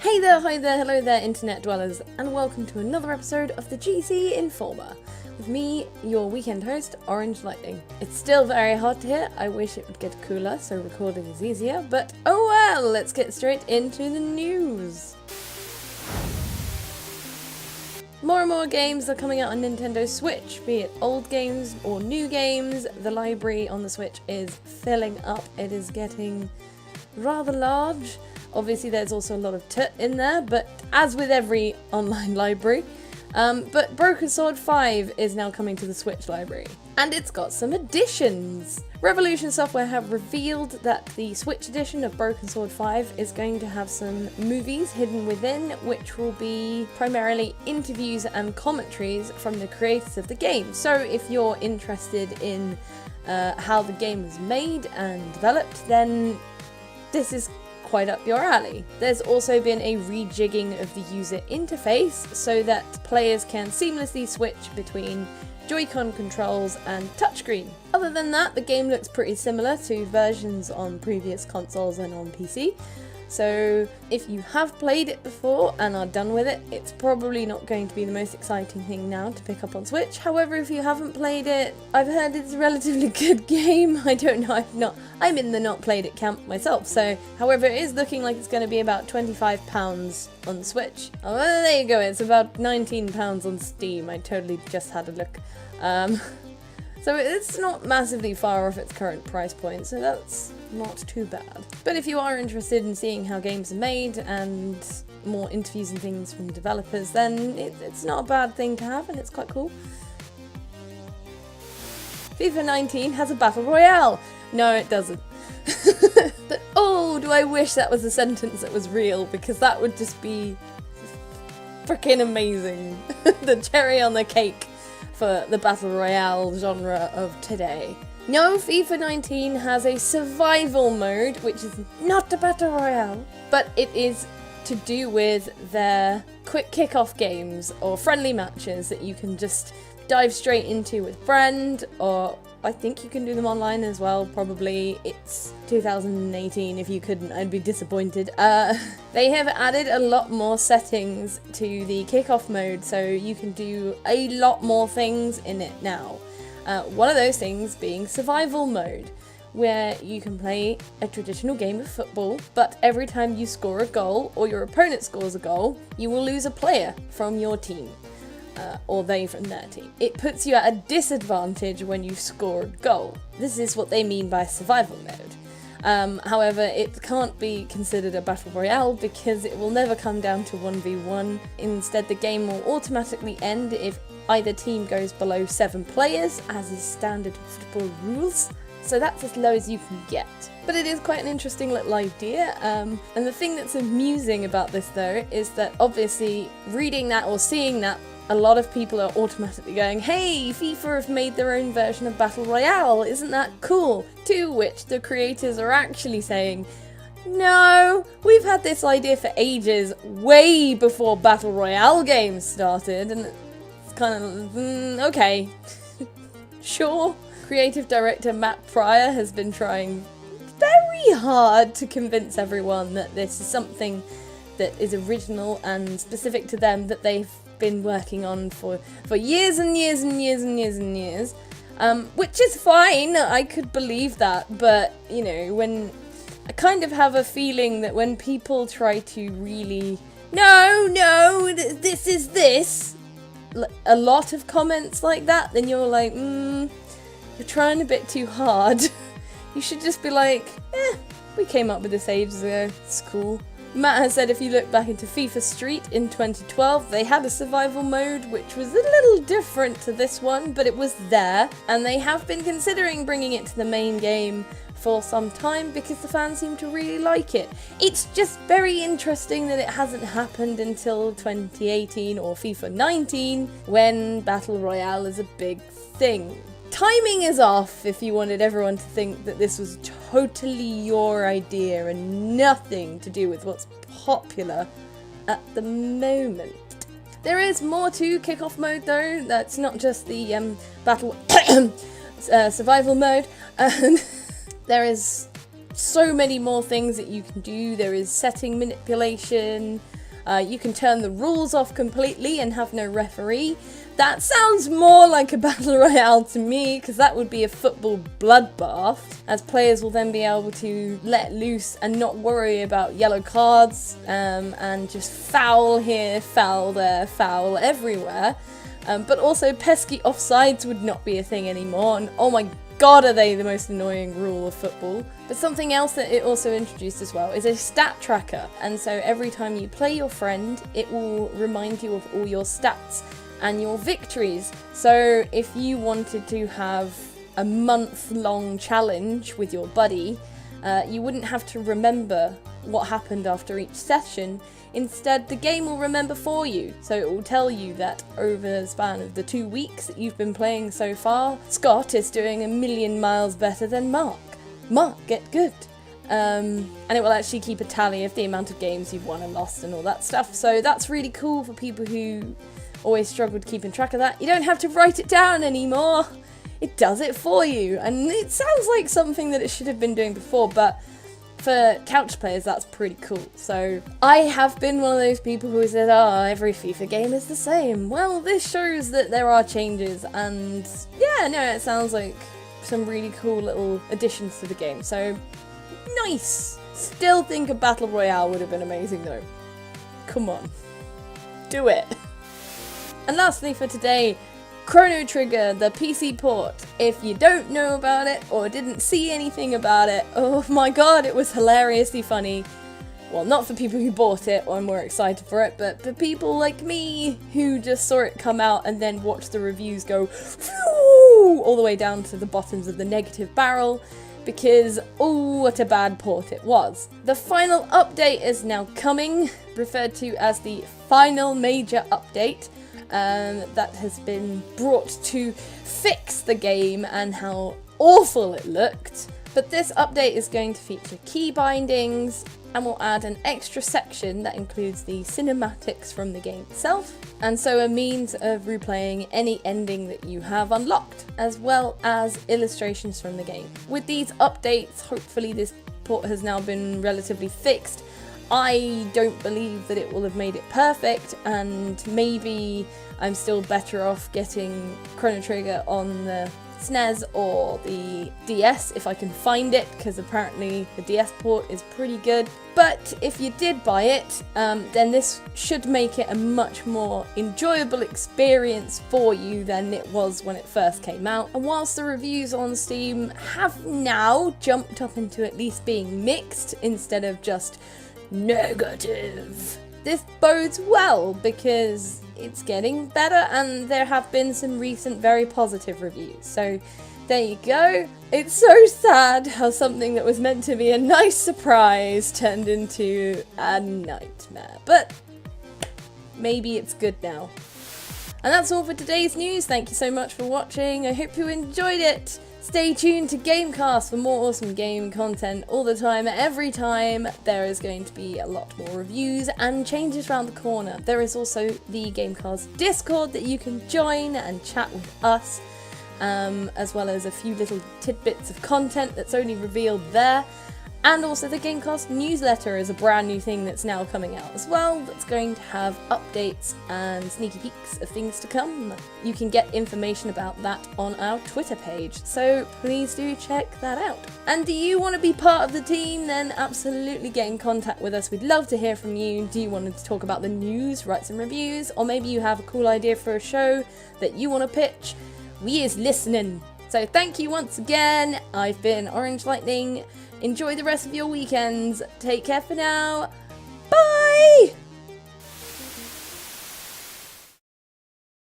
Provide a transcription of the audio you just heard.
Hey there, hi there, hello there, internet dwellers, and welcome to another episode of the GC Informer, with me, your weekend host, Orange Lightning. It's still very hot here, I wish it would get cooler so recording is easier, but oh well, let's get straight into the news. More and more games are coming out on Nintendo Switch, be it old games or new games. The library on the Switch is filling up, it is getting rather large. Obviously there's also a lot of in there, but as with every online library. But Broken Sword 5 is now coming to the Switch library, and it's got some additions. Revolution Software have revealed that the Switch edition of Broken Sword 5 is going to have some movies hidden within, which will be primarily interviews and commentaries from the creators of the game. So if you're interested in how the game was made and developed, then this is quite up your alley. There's also been a rejigging of the user interface so that players can seamlessly switch between Joy-Con controls and touchscreen. Other than that, the game looks pretty similar to versions on previous consoles and on PC. So if you have played it before and are done with it, it's probably not going to be the most exciting thing now to pick up on Switch. However, if you haven't played it, I've heard it's a relatively good game. I don't know, I'm in the not played it camp myself. So, however, it is looking like it's going to be about £25 on Switch. Oh, well, there you go, it's about £19 on Steam. I totally just had a look. So it's not massively far off its current price point, so that's not too bad. But if you are interested in seeing how games are made and more interviews and things from developers, then it's not a bad thing to have, and it's quite cool. FIFA 19 has a battle royale. No, it doesn't. But oh, do I wish that was a sentence that was real, because that would just be freaking amazing. The cherry on the cake for the battle royale genre of today. No, FIFA 19 has a survival mode, which is not a battle royale, but it is to do with their quick kick-off games or friendly matches that you can just dive straight into with friend, or I think you can do them online as well, probably. It's 2018, if you couldn't, I'd be disappointed. They have added a lot more settings to the kickoff mode, so you can do a lot more things in it now. One of those things being survival mode, where you can play a traditional game of football, but every time you score a goal, or your opponent scores a goal, you will lose a player from your team. Or they from their team. It puts you at a disadvantage when you score a goal. This is what they mean by survival mode. However, it can't be considered a battle royale because it will never come down to 1v1. Instead, the game will automatically end if either team goes below 7 players, as is standard football rules. So that's as low as you can get. But it is quite an interesting little idea, and the thing that's amusing about this though is that obviously reading that or seeing that, a lot of people are automatically going, hey, FIFA have made their own version of Battle Royale, isn't that cool? To which the creators are actually saying, no, we've had this idea for ages, way before Battle Royale games started, and it's kind of, okay, sure. Creative director Matt Pryor has been trying very hard to convince everyone that this is something that is original and specific to them, that they've been working on for years and years and years and years and years, which is fine, I could believe that, but you know, when I kind of have a feeling that when people try to really, no, this is this, a lot of comments like that, then you're like, you're trying a bit too hard. You should just be like, we came up with this ages ago, it's cool. Matt has said if you look back into FIFA Street in 2012, they had a survival mode which was a little different to this one, but it was there, and they have been considering bringing it to the main game for some time because the fans seem to really like it. It's just very interesting that it hasn't happened until 2018 or FIFA 19, when Battle Royale is a big thing. Timing is off if you wanted everyone to think that this was totally your idea and nothing to do with what's popular at the moment. There is more to kickoff mode though, that's not just the battle survival mode. There is so many more things that you can do. There is setting manipulation, You can turn the rules off completely and have no referee. That sounds more like a battle royale to me, because that would be a football bloodbath, as players will then be able to let loose and not worry about yellow cards, and just foul here, foul there, foul everywhere. But also pesky offsides would not be a thing anymore, and oh my god are they the most annoying rule of football. But something else that it also introduced as well is a stat tracker, and so every time you play your friend, it will remind you of all your stats and your victories. So if you wanted to have a month-long challenge with your buddy, you wouldn't have to remember what happened after each session. Instead, the game will remember for you. So it will tell you that over the span of the 2 weeks that you've been playing so far, Scott is doing 1,000,000 miles better than Mark. Mark, get good. And it will actually keep a tally of the amount of games you've won and lost and all that stuff. So that's really cool for people who always struggled keeping track of that. You don't have to write it down anymore. It does it for you. And it sounds like something that it should have been doing before, but for couch players, that's pretty cool. So I have been one of those people who said, oh, every FIFA game is the same. Well, this shows that there are changes, and yeah, no, it sounds like some really cool little additions to the game. So nice. Still think a battle royale would have been amazing though. Come on. Do it. And lastly for today, Chrono Trigger, the PC port. If you don't know about it or didn't see anything about it, oh my god, it was hilariously funny. Well, not for people who bought it or were excited for it, but for people like me who just saw it come out and then watched the reviews go all the way down to the bottoms of the negative barrel, because oh, what a bad port it was. The final update is now coming, referred to as the final major update. That has been brought to fix the game and how awful it looked. But this update is going to feature key bindings and will add an extra section that includes the cinematics from the game itself, and so a means of replaying any ending that you have unlocked, as well as illustrations from the game. With these updates, hopefully this port has now been relatively fixed. I don't believe that it will have made it perfect, and maybe I'm still better off getting Chrono Trigger on the SNES or the DS if I can find it, because apparently the DS port is pretty good. But if you did buy it, then this should make it a much more enjoyable experience for you than it was when it first came out. And whilst the reviews on Steam have now jumped up into at least being mixed instead of just negative, this bodes well because it's getting better and there have been some recent very positive reviews. So there you go. It's so sad how something that was meant to be a nice surprise turned into a nightmare, but maybe it's good now. And that's all for today's news. Thank you so much for watching. I hope you enjoyed it. Stay tuned to GameCast for more awesome game content all the time. Every time there is going to be a lot more reviews and changes around the corner. There is also the GameCast Discord that you can join and chat with us, as well as a few little tidbits of content that's only revealed there. And also the GameCast newsletter is a brand new thing that's now coming out as well, that's going to have updates and sneaky peeks of things to come. You can get information about that on our Twitter page, so please do check that out. And do you want to be part of the team? Then absolutely get in contact with us. We'd love to hear from you. Do you want to talk about the news, write some reviews, or maybe you have a cool idea for a show that you want to pitch? We is listening. So thank you once again. I've been Orange Lightning. Enjoy the rest of your weekends. Take care for now. Bye!